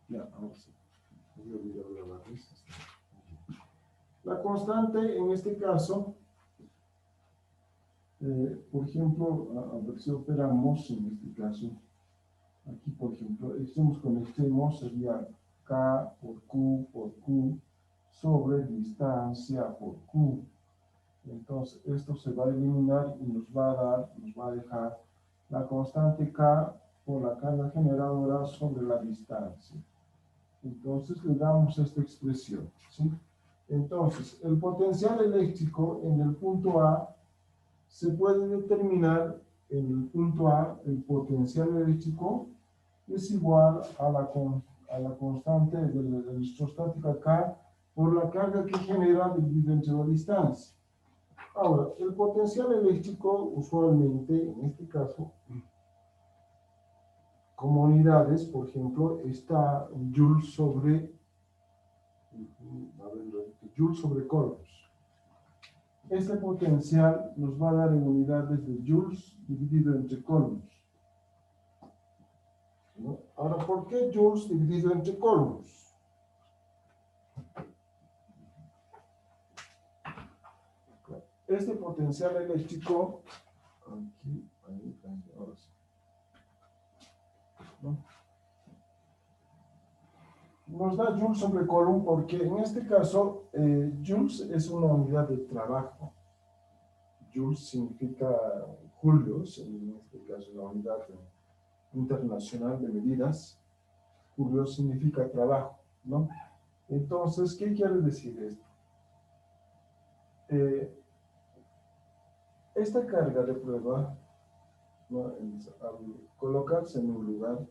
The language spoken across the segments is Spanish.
Ya, ahora sí. Me he olvidado de la raíz. La constante en este caso, por ejemplo, a ver si operamos en este caso. Aquí, por ejemplo, extremos con extremos sería K por Q sobre distancia por Q. Entonces, esto se va a eliminar y nos va a dejar la constante K por la carga generadora sobre la distancia. Entonces, le damos esta expresión, ¿sí? Entonces, el potencial eléctrico en el punto A se puede determinar en el punto A, el potencial eléctrico es igual a la constante de la electrostática K por la carga que genera dividido entre la distancia. Ahora, el potencial eléctrico usualmente, en este caso, como unidades, por ejemplo, está Joule sobre Coulombs. Este potencial nos va a dar en unidades de joules dividido entre coulombs, ¿no? Ahora, ¿por qué joules dividido entre coulombs? Este potencial eléctrico, aquí, ahí, ahora sí, ¿no? Nos da joules sobre coulomb porque en este caso, joules es una unidad de trabajo. Joules significa julios, en este caso la unidad internacional de medidas. Julios significa trabajo, ¿no? Entonces, ¿qué quiere decir esto? Esta carga de prueba, ¿no?, al colocarse en un lugar,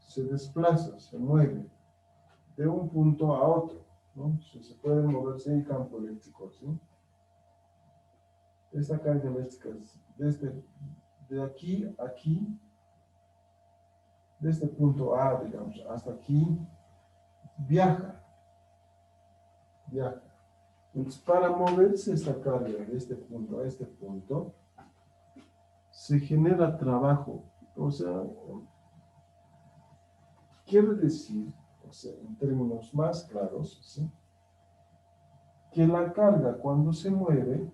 se desplaza, se mueve de un punto a otro, ¿no? Se puede moverse en campo eléctrico, ¿sí? Esta carga eléctrica desde de aquí a aquí, de este punto A, digamos, hasta aquí, viaja. Entonces, para moverse esta carga de este punto a este punto, se genera trabajo. O sea, quiere decir, o sea, en términos más claros, ¿sí?, que la carga cuando se mueve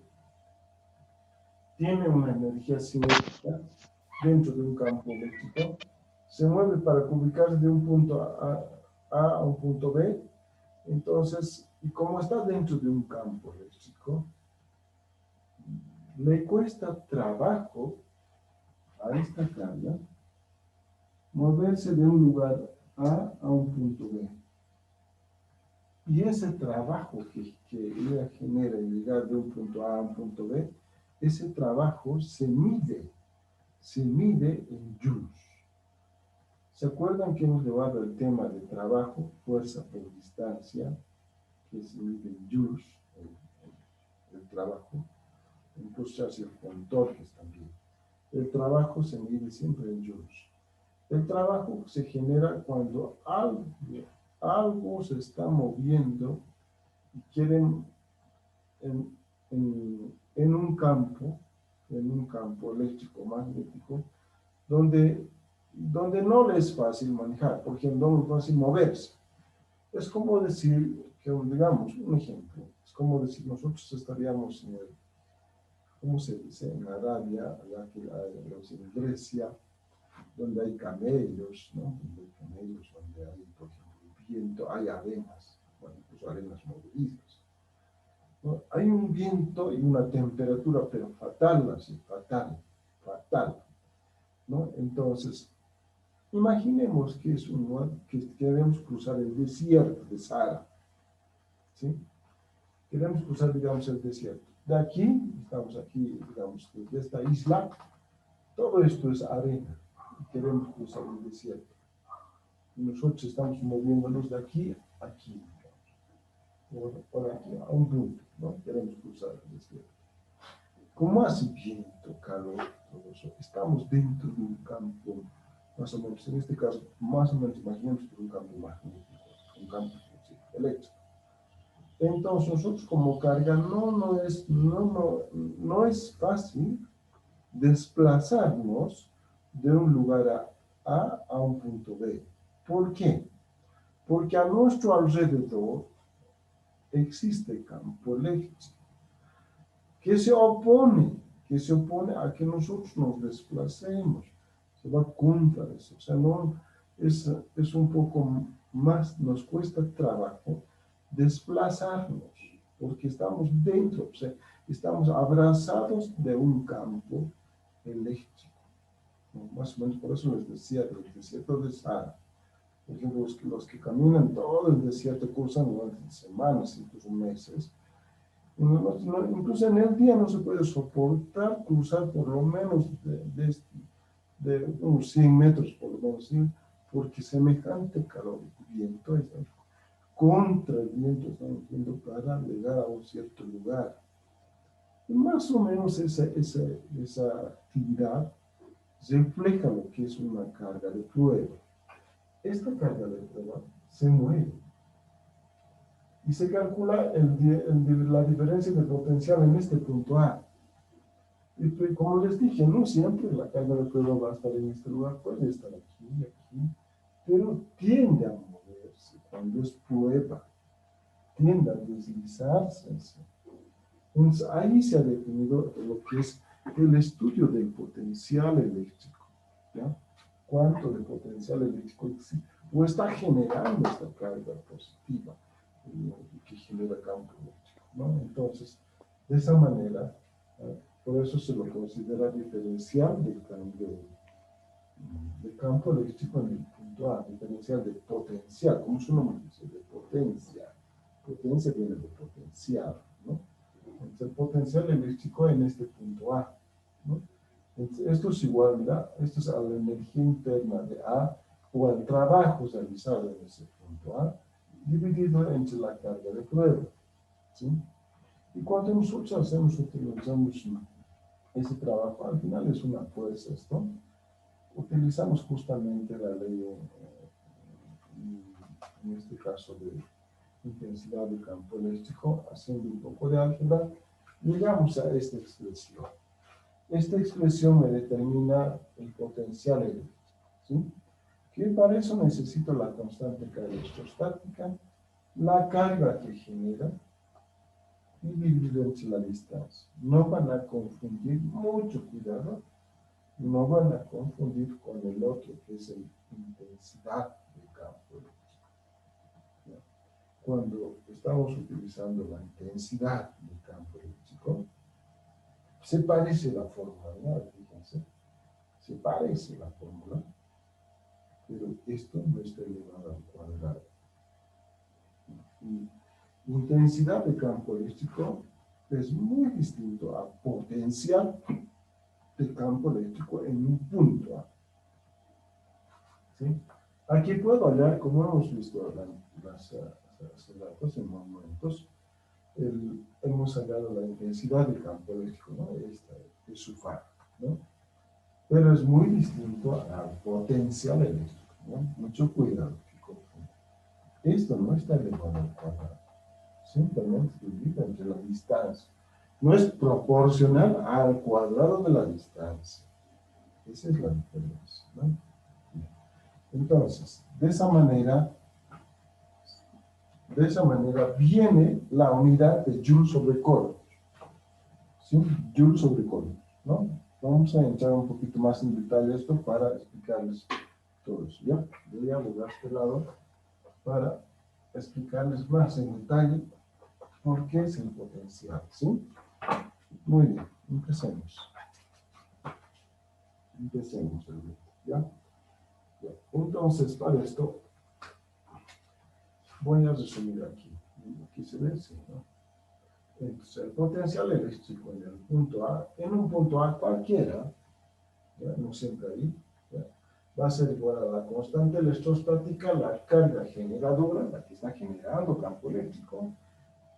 tiene una energía cinética dentro de un campo eléctrico, se mueve para ubicarse de un punto a un punto B. Entonces, y como está dentro de un campo eléctrico, le cuesta trabajo a esta carga moverse de un lugar a un punto B. Y ese trabajo que ella genera en llegar de un punto A un punto B, ese trabajo se mide en joules. ¿Se acuerdan que hemos llevado el tema de trabajo, fuerza por distancia, que se mide en joules, el trabajo? Incluso se hace con torques también. El trabajo se mide siempre en joules. El trabajo se genera cuando algo se está moviendo y quieren en un campo eléctrico magnético, donde no le es fácil manejar, por ejemplo, no es fácil moverse. Es como decir, que digamos, un ejemplo, es como decir, nosotros estaríamos ¿cómo se dice?, en Arabia, en Grecia, donde hay camellos, ¿no? Donde hay camellos, donde hay, por ejemplo, viento, hay arenas, bueno, incluso arenas movedizas, ¿no? Hay un viento y una temperatura, pero fatal, así, fatal, ¿no? Entonces, imaginemos que es un lugar que queremos cruzar el desierto de Sahara, ¿sí? Queremos cruzar, digamos, el desierto. De aquí, estamos aquí, digamos, desde esta isla, todo esto es arena. Queremos cruzar el desierto. Y nosotros estamos moviéndonos de aquí a aquí, por aquí, a un punto, ¿no? Queremos cruzar el desierto. Como hace viento, calor, todo eso, estamos dentro de un campo, más o menos, en este caso, más o menos, imaginemos que un campo magnético, un campo eléctrico. Entonces, nosotros como carga no es fácil desplazarnos de un lugar A un punto B. ¿Por qué? Porque a nuestro alrededor existe campo eléctrico que se opone, a que nosotros nos desplacemos, se va contra eso. O sea, no, es un poco más, nos cuesta trabajo desplazarnos, porque estamos dentro, o sea, estamos abrazados de un campo eléctrico, ¿no? Más o menos por eso les decía del desierto de Sahara. Por ejemplo, los que caminan todo el desierto cruzan durante semanas, incluso meses. Incluso en el día no se puede soportar cruzar por lo menos de unos 100 metros, por lo menos, ¿sí? Porque semejante calor y viento está contra el viento, estamos yendo para llegar a un cierto lugar. Y más o menos esa actividad refleja lo que es una carga de prueba. Esta carga de prueba se mueve y se calcula la diferencia de potencial en este punto A. Y pues, como les dije, no siempre la carga de prueba va a estar en este lugar, puede estar aquí y aquí, pero tiende a moverse cuando es prueba, tiende a deslizarse. Entonces, ahí se ha definido lo que es el estudio del potencial eléctrico, ¿ya? ¿Cuánto de potencial eléctrico existe? O está generando esta carga positiva que genera campo eléctrico, ¿no? Entonces, de esa manera, por eso se lo considera diferencial de campo eléctrico en el punto A, diferencial de potencial, como su nombre dice, de potencia. Potencia viene de potencial, ¿no? Entonces, el potencial eléctrico en este punto A, ¿no? Entonces, esto es igual, ¿verdad? Esto es a la energía interna de A o al trabajo realizado en ese punto A, dividido entre la carga de prueba, ¿sí? Y cuando nosotros utilizamos ese trabajo, al final es una fuerza esto, utilizamos justamente la ley, en este caso de intensidad de campo eléctrico, haciendo un poco de álgebra, llegamos a esta expresión. Esta expresión me determina el potencial eléctrico, ¿sí? Que para eso necesito la constante carga electrostática, la carga que genera, y dividido entre la distancia. No van a confundir, mucho cuidado, no van a confundir con el otro, que es la intensidad del campo eléctrico. ¿Ya? Cuando estamos utilizando la intensidad del campo eléctrico, se parece la fórmula, ¿no? Fíjense, se parece la fórmula, pero esto no está elevado al cuadrado. Y intensidad de campo eléctrico es muy distinto a potencial de campo eléctrico en un punto A. ¿Sí? Aquí puedo hallar, como hemos visto hace ratos, en momentos, hemos hallado la intensidad de campo eléctrico, ¿no? Esta es su FAR, ¿no? Pero es muy distinto al potencial eléctrico, ¿no? Mucho cuidado. Esto no está elevado al cuadrado, simplemente divide entre la distancia. No es proporcional al cuadrado de la distancia. Esa es la diferencia, ¿no? Entonces, de esa manera viene la unidad de Joule sobre Coulomb. ¿Sí? Joule sobre Coulomb, ¿no? Vamos a entrar un poquito más en detalle esto para explicarles todo eso, ¿ya? Voy a volver a este lado para explicarles más en detalle por qué es el potencial, ¿sí? Muy bien, empecemos. Empecemos, ¿ya? Ya. Entonces, para esto, voy a resumir aquí. Aquí se ve, sí, ¿no? Entonces, el potencial eléctrico en el punto A, en un punto A cualquiera, ¿ya? No siempre ahí, ¿ya? Va a ser igual a la constante electrostática, la carga generadora, la que está generando campo eléctrico,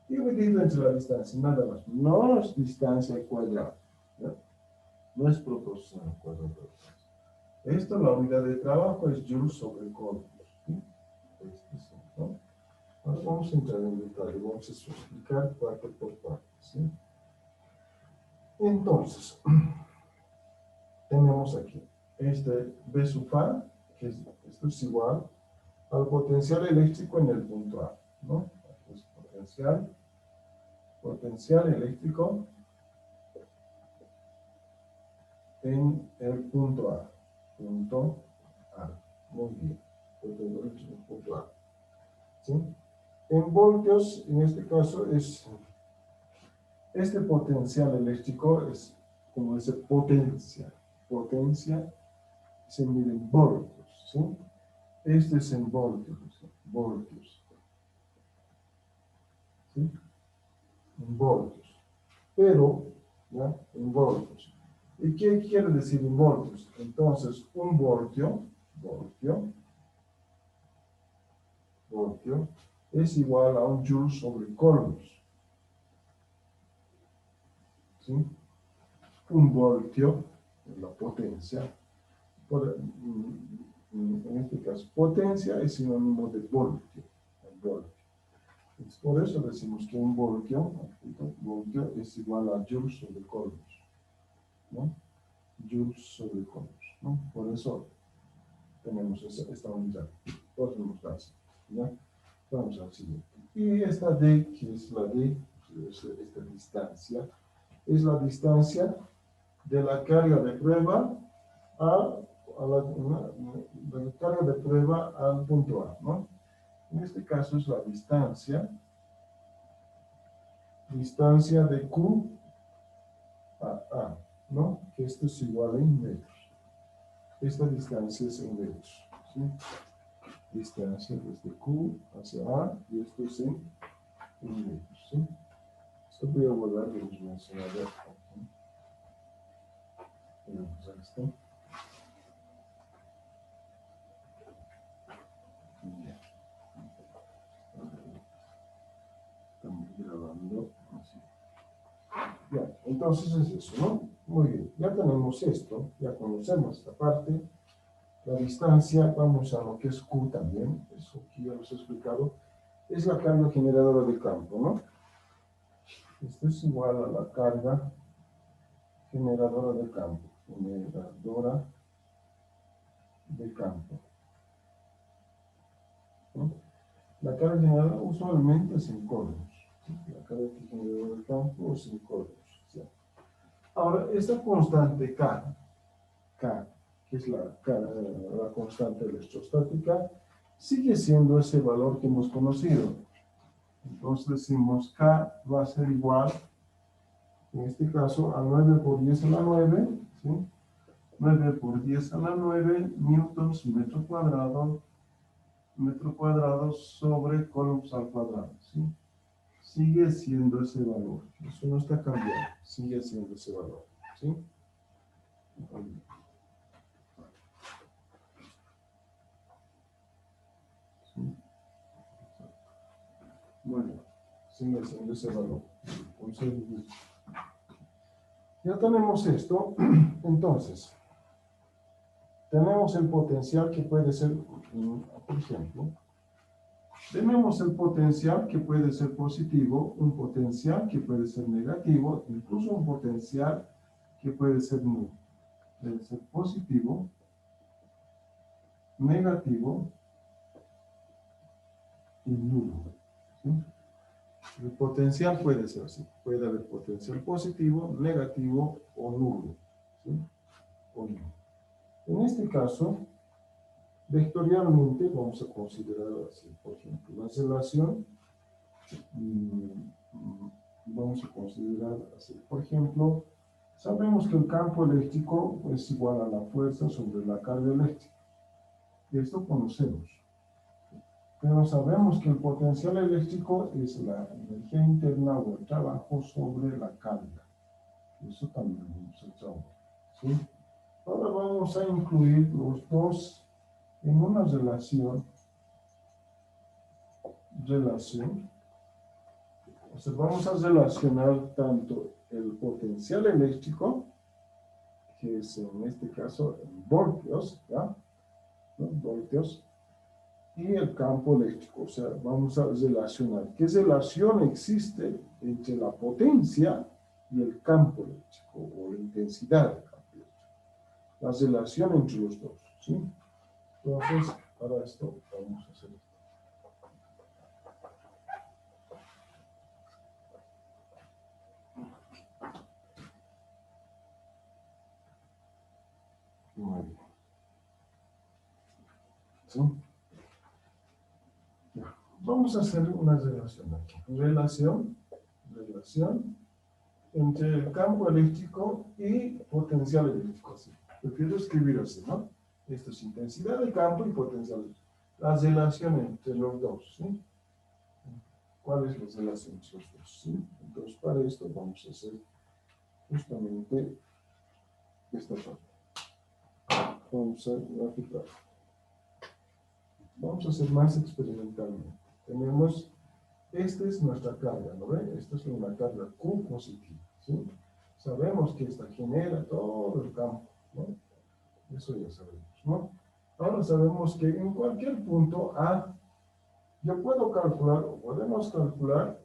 dividido entre la distancia, nada más. No es distancia al cuadrado, ¿ya? No es proporcional al cuadrado. Esto, la unidad de trabajo es Joule sobre Coulomb, ¿sí? ¿No? Ahora vamos a entrar en detalle, vamos a explicar parte por parte, ¿sí? Entonces, tenemos aquí este B sub A, que esto es igual al potencial eléctrico en el punto A, ¿no? Pues potencial eléctrico en el punto A. Punto A. Muy bien. Potencial eléctrico en el punto A. ¿Sí? En voltios, en este caso, este potencial eléctrico es, como dice, potencia. Potencia se mide en voltios, ¿sí? Este es en voltios, voltios, ¿sí? En voltios. Pero, ¿ya? En voltios. ¿Y qué quiere decir en voltios? Entonces, un voltio es igual a un joule sobre coulombs, ¿sí? Un voltio, la potencia, en este caso, potencia es sinónimo de voltio. Por eso decimos que un voltio es igual a joules sobre coulombs, ¿no? Joules sobre coulombs, ¿no? Por eso tenemos esta unidad. Podemos darse, ¿ya? Vamos al siguiente. Y esta D, que es la D, esta distancia, es la distancia de la carga de prueba la carga de prueba al punto A, ¿no? En este caso es la distancia de Q a A, ¿no? Que esto es igual en metros. Esta distancia es en metros, ¿sí? Distancia desde Q hacia A, y esto es en metros, ¿sí? Esto voy a volver a mencionar aquí. Vamos a esto. Estamos grabando así. Ya, entonces es eso, ¿no? Muy bien, ya tenemos esto, ya conocemos esta parte. La distancia, vamos a lo que es Q también, eso que ya los he explicado, es la carga generadora de campo, ¿no? Esto es igual a la carga generadora de campo, ¿no? La carga generadora usualmente es en coulombs, ¿sí? La carga generadora de campo es en coulombs, ¿sí? Ahora, esta constante K, que es la constante electrostática, sigue siendo ese valor que hemos conocido. Entonces decimos K va a ser igual, en este caso, a 9 por 10 a la 9, ¿sí? 9 por 10 a la 9 newtons metro cuadrado sobre coulombs al cuadrado, ¿sí? Sigue siendo ese valor, eso no está cambiando, sigue siendo ese valor, ¿sí? Bueno, sigue siendo ese valor. Entonces, ya tenemos esto. Entonces, tenemos el potencial que puede ser, por ejemplo, tenemos el potencial que puede ser positivo, un potencial que puede ser negativo, incluso un potencial que puede ser nulo. Puede ser positivo, negativo y nulo, ¿sí? El potencial puede ser así. Puede haber potencial positivo, negativo o nulo, ¿sí? O nulo. En este caso, vectorialmente vamos a considerar así, por ejemplo, la relación, vamos a considerar así, por ejemplo, sabemos que el campo eléctrico es igual a la fuerza sobre la carga eléctrica. Esto conocemos. Pero sabemos que el potencial eléctrico es la energía interna o el trabajo sobre la carga. Eso también lo hemos hecho, ¿sí? Ahora vamos a incluir los dos en una relación. O sea, vamos a relacionar tanto el potencial eléctrico, que es en este caso en voltios, ¿ya? ¿No? Voltios, y el campo eléctrico. O sea, vamos a relacionar. ¿Qué relación existe entre la potencia y el campo eléctrico, o la intensidad del campo eléctrico? La relación entre los dos, ¿sí? Entonces, para esto vamos a hacer esto. Muy bien. ¿Sí? Ya. Vamos a hacer una relación aquí. Relación entre el campo eléctrico y potencial eléctrico. Así. Prefiero escribir así, ¿no? Esto es intensidad de campo y potencial eléctrico. La relación entre los dos, ¿sí? ¿Cuál es la relación entre los dos? ¿Sí? Entonces, para esto vamos a hacer justamente esta parte. Vamos a graficar. Vamos a hacer más experimentalmente. Tenemos, esta es nuestra carga, ¿no ven? Esta es una carga Q positiva, ¿sí? Sabemos que esta genera todo el campo, ¿no? Eso ya sabemos, ¿no? Ahora sabemos que en cualquier punto A, yo puedo calcular, o podemos calcular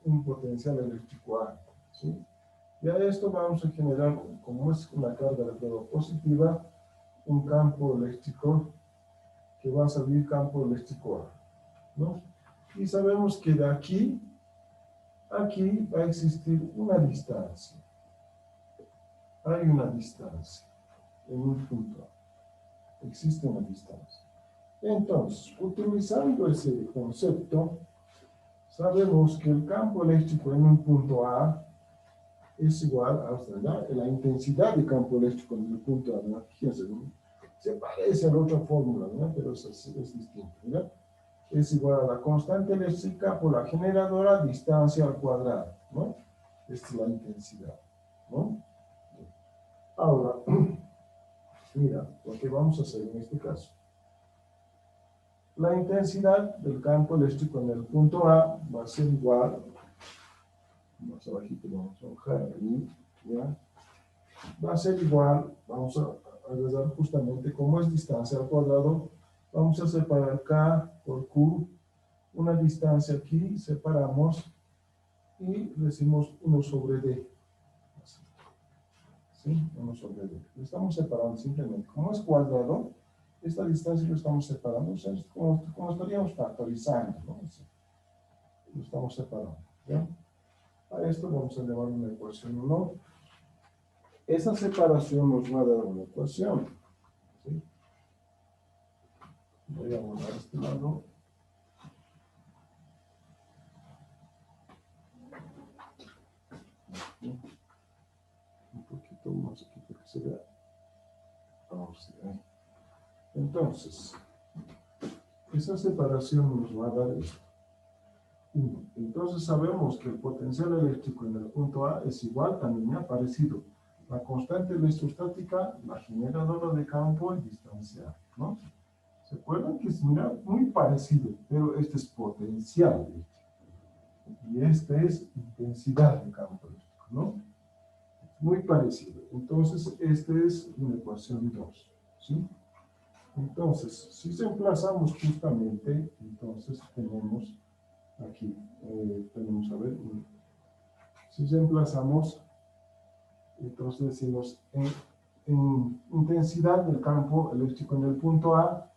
un potencial eléctrico A, ¿sí? Y a esto vamos a generar, como es una carga de prueba positiva, un campo eléctrico que va a salir campo eléctrico A, ¿no? Y sabemos que de aquí va a existir una distancia. Hay una distancia en un punto A. Existe una distancia. Entonces, utilizando ese concepto, sabemos que el campo eléctrico en un punto A es igual a la intensidad de campo eléctrico en el punto A, ¿no? Fíjense, ¿no? Se parece a la otra fórmula, ¿no? Pero es distinto, ¿verdad? Es igual a la constante eléctrica por la generadora distancia al cuadrado, ¿no? Esta es la intensidad, ¿no? Ahora, mira, lo que vamos a hacer en este caso. La intensidad del campo eléctrico en el punto A va a ser igual, más abajito vamos a bajar ahí, ¿ya? Va a ser igual, vamos a agregar justamente como es distancia al cuadrado, vamos a separar K por Q, una distancia aquí, separamos y decimos 1 sobre D. Así. ¿Sí? 1 sobre D. Lo estamos separando simplemente. Como es cuadrado, esta distancia lo estamos separando, o sea, es como estaríamos factorizando, ¿no? Así. Lo estamos separando, ¿ya? A esto vamos a llevar una ecuación 1. Esa separación nos va a dar una ecuación, ¿sí? Voy a borrar este lado. Un poquito más aquí para que se vea. Vamos a ver. Entonces, esa separación nos va a dar esto. Entonces sabemos que el potencial eléctrico en el punto A es igual, también ha parecido. La constante electrostática, la generadora de campo y distancia, ¿no? ¿Se acuerdan que es muy parecido? Pero este es potencial eléctrico. Y este es intensidad de campo eléctrico, ¿no? Muy parecido. Entonces, esta es una ecuación 2, ¿sí? Entonces, si reemplazamos justamente, entonces tenemos aquí, tenemos, a ver, si reemplazamos, entonces decimos en intensidad del campo eléctrico en el punto A,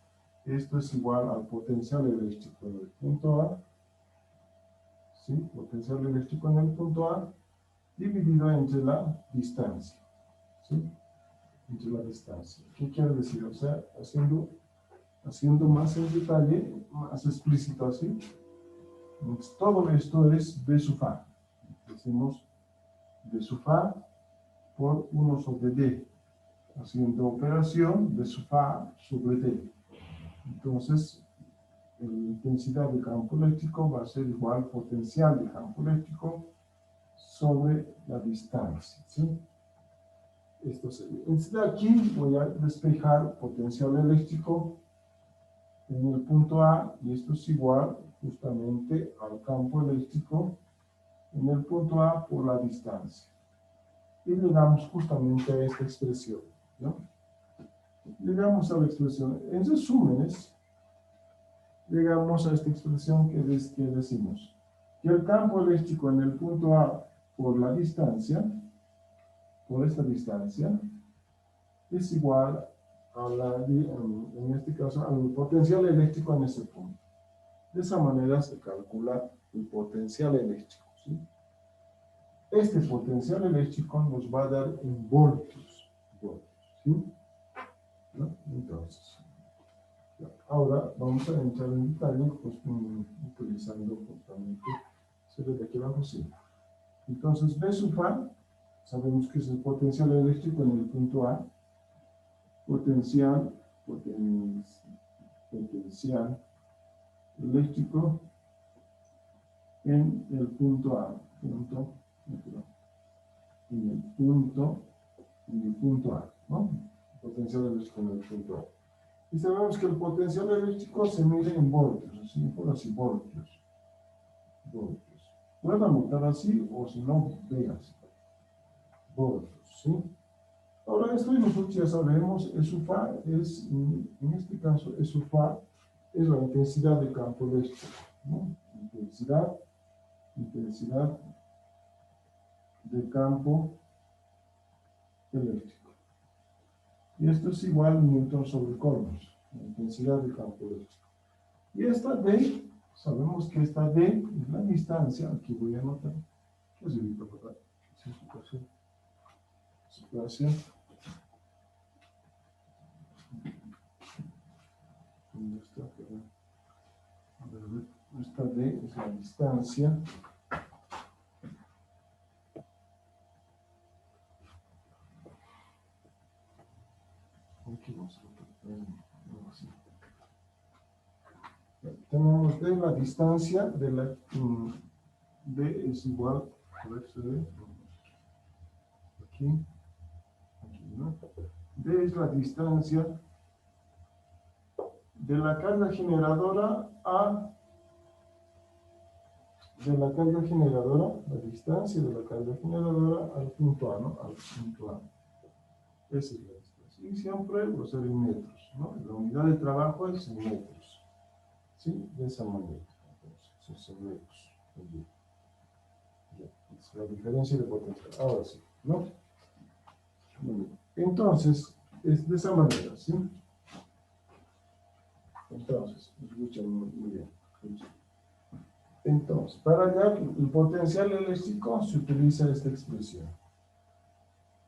esto es igual al potencial eléctrico en el punto A, ¿sí? Potencial eléctrico en el punto A, dividido entre la distancia, ¿sí? Entre la distancia. ¿Qué quiere decir? O sea, haciendo más en detalle, más explícito así, entonces, todo esto es B sub A. Decimos B sub A por 1 sobre D. Haciendo operación B sub A sobre D. Entonces, la intensidad de campo eléctrico va a ser igual al potencial de campo eléctrico sobre la distancia, ¿sí? Esto sería. Entonces, aquí voy a despejar potencial eléctrico en el punto A, y esto es igual justamente al campo eléctrico en el punto A por la distancia. Y llegamos justamente a esta expresión, ¿no? Llegamos a la expresión. En resúmenes, llegamos a esta expresión que decimos que el campo eléctrico en el punto A por la distancia, por esta distancia, es igual en este caso, al potencial eléctrico en ese punto. De esa manera se calcula el potencial eléctrico, ¿sí? Este potencial eléctrico nos va a dar en voltios, ¿sí? ¿No? Entonces, ahora vamos a entrar en detalle pues, utilizando justamente serie de aquí abajo, sí. Entonces, B sub A, sabemos que es el potencial eléctrico en el punto A, potencial eléctrico en el punto A, en el punto A, ¿no? Potencial eléctrico en el punto A. Y sabemos que el potencial eléctrico se mide en voltios, así, por así, voltios. Puedo anotar así, o si no, veas. Voltios, ¿sí? Ahora, esto nosotros ya sabemos, SUFA es, en este caso, SUFA es la intensidad de campo eléctrico, ¿no? Intensidad de campo eléctrico. Y esto es igual a Newton sobre Coulomb, la intensidad de campo eléctrico. Y esta D, sabemos que esta D es la distancia, aquí voy a anotar, que es el situación. ¿Dónde está? Esta D es la distancia tenemos D la distancia de la D es igual a ver si ve aquí, ¿no? D es la distancia de la carga generadora a la distancia de la carga generadora al punto A, ¿no? Al punto A. Esa es la distancia. Y siempre lo será en metros, ¿no? La unidad de trabajo es en metros. ¿Sí? De esa manera. Entonces, es en metros. Es la diferencia de potencial. Ahora sí, ¿no? Entonces, es de esa manera, ¿sí? Entonces, escuchen muy bien. Entonces, para hallar el potencial eléctrico se utiliza esta expresión.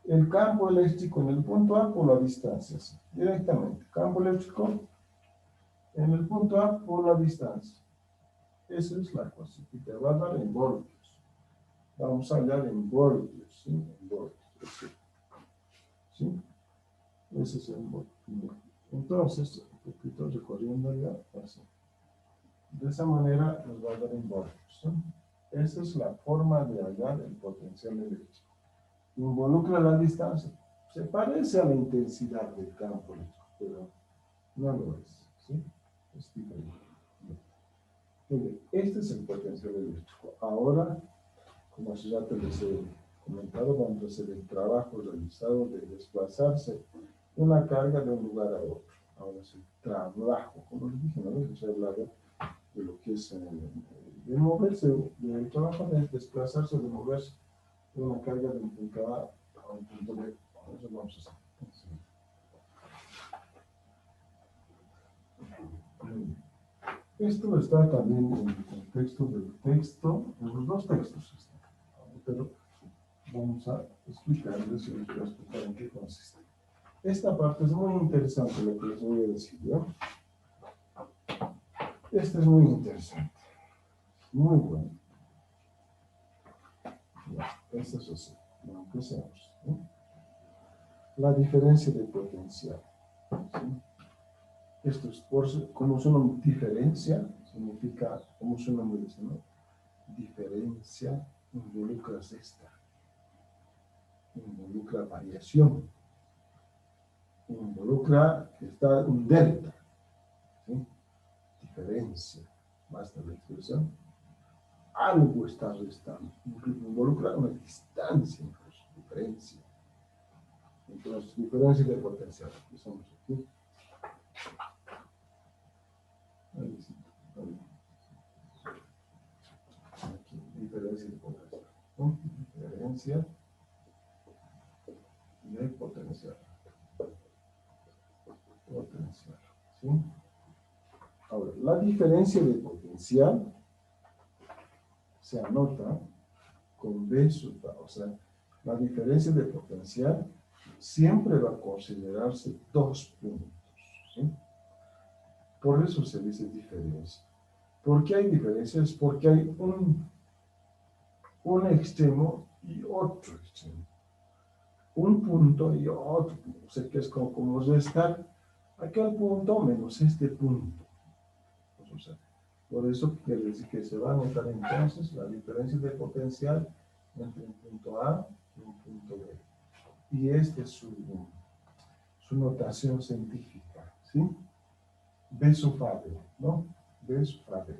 El campo eléctrico en el punto A por la distancia, ¿sí? Directamente. Campo eléctrico en el punto A por la distancia. Esa es la cosa que te va a dar en voltios. Vamos a hallar en voltios, ¿sí? En voltios, ¿sí? Ese es el voltio. Entonces, un poquito recorriendo ya, así. De esa manera nos va a dar en voltios, ¿sí? Esa es la forma de hallar el potencial eléctrico. Involucra la distancia. Se parece a la intensidad del campo eléctrico, pero no lo es, ¿sí? Es diferente. Bien, este es el potencial eléctrico. Ahora, como hace rato les he comentado, vamos a hacer el trabajo realizado de desplazarse una carga de un lugar a otro. Ahora es el trabajo, como les dije, ¿no? Les he hablado de lo que es de moverse, del trabajo de desplazarse, de moverse de una carga de un punto A a un punto B. Eso vamos a hacer. Esto está también en el contexto del texto, en los dos textos está, pero vamos a explicarles y les voy a explicar en qué consiste. Esta parte es muy interesante lo que les voy a decir, ¿no? Este es muy interesante, muy bueno. Ya, esto es así, empecemos, ¿no? La diferencia de potencial, ¿sí? Esto es como su nombre, diferencia, significa, como su nombre dice, ¿no? Diferencia involucra esta, involucra variación, involucra que está un delta, ¿sí? Diferencia, basta la expresión, algo está restando, involucra una distancia, incluso, diferencia. Entonces, diferencia de potencial, empezamos aquí. Aquí, diferencia de potencial, ¿no? Diferencia de potencial. diferencia de potencial se anota con B sub A. O sea, la diferencia de potencial siempre va a considerarse 2 puntos. ¿Sí? Por eso se dice diferencia. ¿Por qué hay diferencias? Porque hay un extremo y otro extremo. Un punto y otro punto. O sea, que es como restar aquel punto menos este punto. Pues, o sea, por eso quiere decir que se va a notar entonces la diferencia de potencial entre un punto A y un punto B. Y esta es su notación científica, ¿sí? B sub A B, ¿no? B sub A B,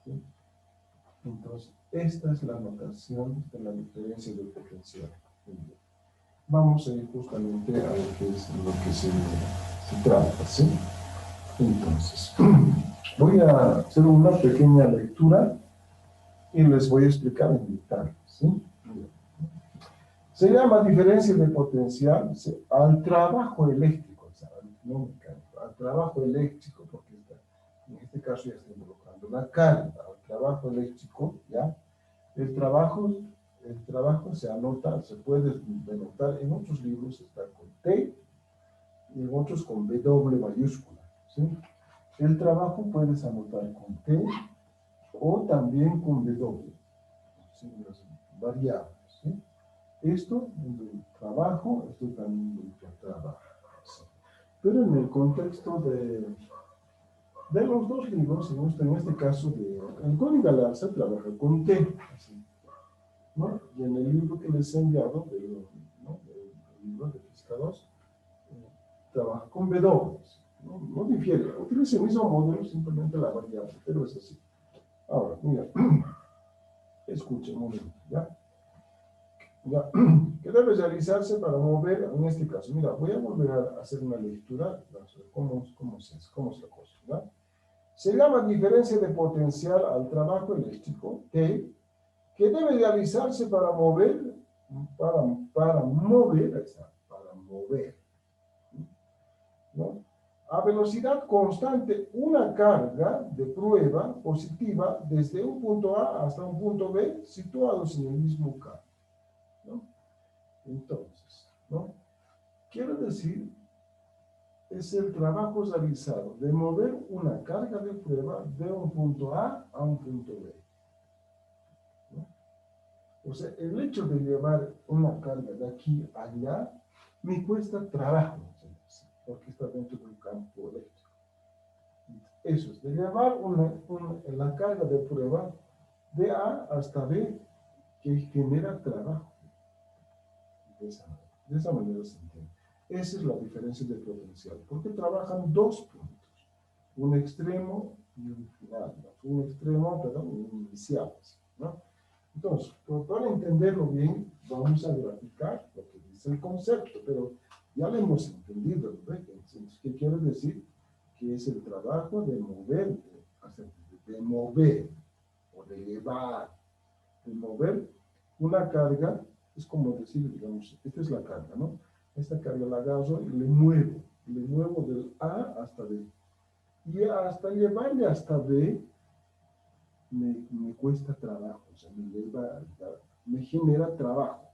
¿sí? Entonces, esta es la notación de la diferencia de potencial. Vamos a ir justamente a lo que se trata, ¿sí? Entonces, voy a hacer una pequeña lectura y les voy a explicar en detalle, ¿sí? Se llama diferencia de potencial al trabajo eléctrico, no mecánico, al trabajo eléctrico, porque en este caso ya está involucrando la carga, al trabajo eléctrico, ¿ya? El trabajo se anota, se puede denotar en otros libros, está con T y en otros con W mayúscula, ¿sí? El trabajo puedes anotar con T o también con W, ¿sí? Las variables, ¿sí? Esto del trabajo, esto también del trabajo, ¿sí? Pero en el contexto de los dos libros, en este caso, el Código Galarza trabaja con T, ¿sí? ¿No? Y en el libro que les he enviado, del libro de Física 2, trabaja con W, no difiere, utiliza el mismo modelo, simplemente la variable, pero es así. Ahora, mira, escuchen un momento, ¿ya? ¿Ya? ¿Qué debe realizarse para mover, en este caso? Mira, voy a volver a hacer una lectura, cómo es la cosa, ¿ya? Se llama diferencia de potencial al trabajo eléctrico, T, que debe realizarse para mover, ahí está, para mover, ¿no? A velocidad constante una carga de prueba positiva desde un punto A hasta un punto B situados en el mismo campo, ¿no? Entonces, ¿no? Quiero decir, es el trabajo realizado de mover una carga de prueba de un punto A un punto B, ¿no? O sea, el hecho de llevar una carga de aquí a allá me cuesta trabajo, porque está dentro del campo eléctrico. Eso es, de llevar la carga de prueba de A hasta B, que genera trabajo. De esa manera se entiende. Esa es la diferencia de potencial, porque trabajan 2 puntos, un extremo y un final, ¿no? Un extremo, perdón, y un inicial, ¿no? Entonces, para entenderlo bien, vamos a graficar lo que dice el concepto, pero ya lo hemos entendido, ¿no? Entonces, ¿qué quiere decir? Que es el trabajo de mover, de mover, o de llevar, de mover una carga. Es como decir, digamos, esta es la carga, ¿no? Esta carga la agarro y le muevo del A hasta B. Y hasta llevarle hasta B, me cuesta trabajo, o sea, me genera trabajo.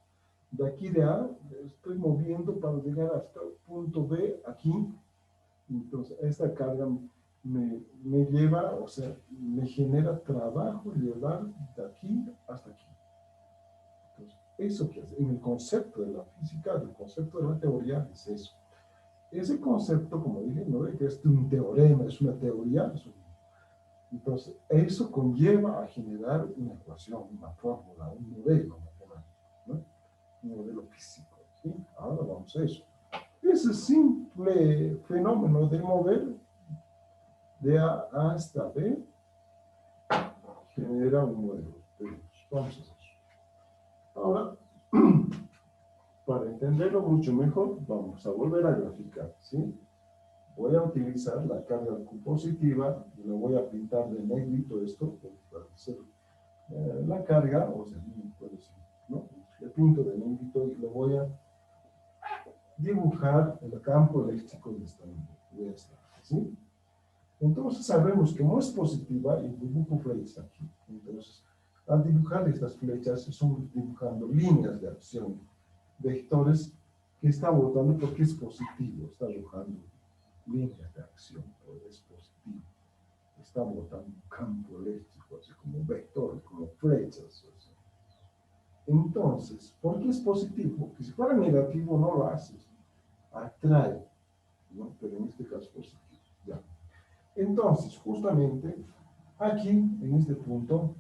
De aquí de A, estoy moviendo para llegar hasta el punto B, aquí. Entonces, esta carga me lleva, o sea, me genera trabajo llevar de aquí hasta aquí. Entonces, eso que es, en el concepto de la física, el concepto de la teoría, es eso. Ese concepto, como dije, no es que es un teorema, es una teoría, entonces, eso conlleva a generar una ecuación, una fórmula, un modelo matemático, ¿no? Un modelo físico, ¿sí? Ahora vamos a eso. Ese simple fenómeno de mover de A hasta B genera un modelo. Vamos a hacer eso. Ahora, para entenderlo mucho mejor, vamos a volver a graficar, ¿sí? Voy a utilizar la carga positiva y lo voy a pintar de negrito esto, para hacer la carga, o sea, puede ser, ¿no? Le pinto de negrito y lo voy a dibujar el campo eléctrico de esta, ¿sí? Entonces sabemos que no es positiva y dibujo flechas aquí. Entonces, al dibujar estas flechas, estamos dibujando líneas de acción, vectores que está votando porque es positivo, está dibujando líneas de acción, pero es positivo. Está botando un campo eléctrico, así como vectores, como flechas. Así. Entonces, ¿por qué es positivo? Porque si fuera negativo no lo haces, atrae, ¿no? Pero en este caso es positivo. Ya. Entonces, justamente, aquí, en este punto,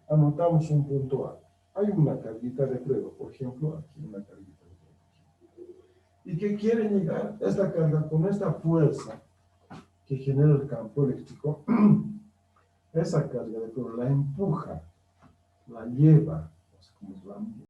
anotamos un punto A. Hay una carguita de prueba, por ejemplo, aquí una carguita de prueba. Y que quiere llegar esta carga con esta fuerza que genera el campo eléctrico, esa carga de prueba la empuja, la lleva, no sé cómo se llama,